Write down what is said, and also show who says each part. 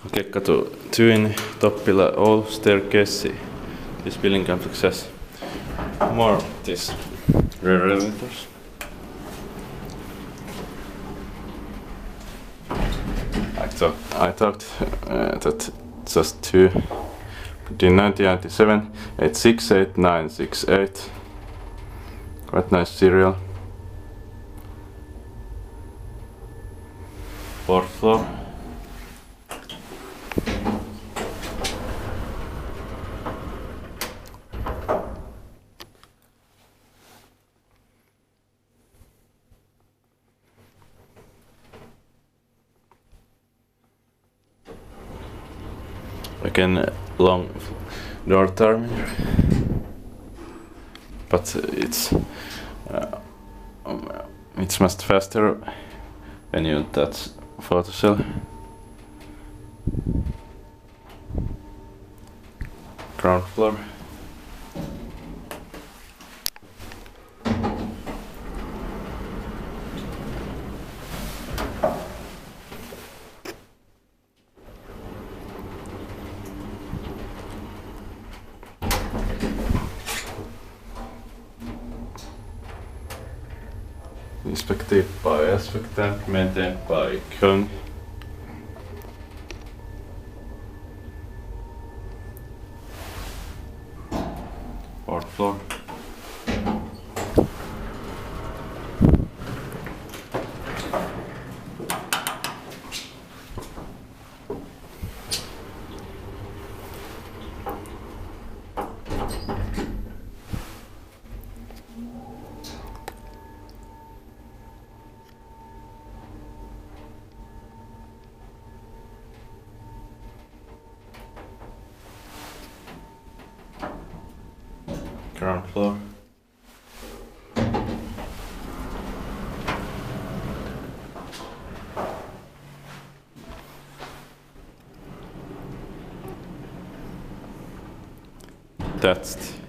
Speaker 1: Hakekatu 2 in Toppila, Oulu staircase. This building complex has more of these rear elevators. I thought that just two, but in 1997, 868, 968. Quite nice serial. Fourth floor. Again, long door terminal, but it's much faster when you touch photocell. Ground floor. Inspected by Aspect, maintained by Kone. Fourth floor. Ground floor. That's it.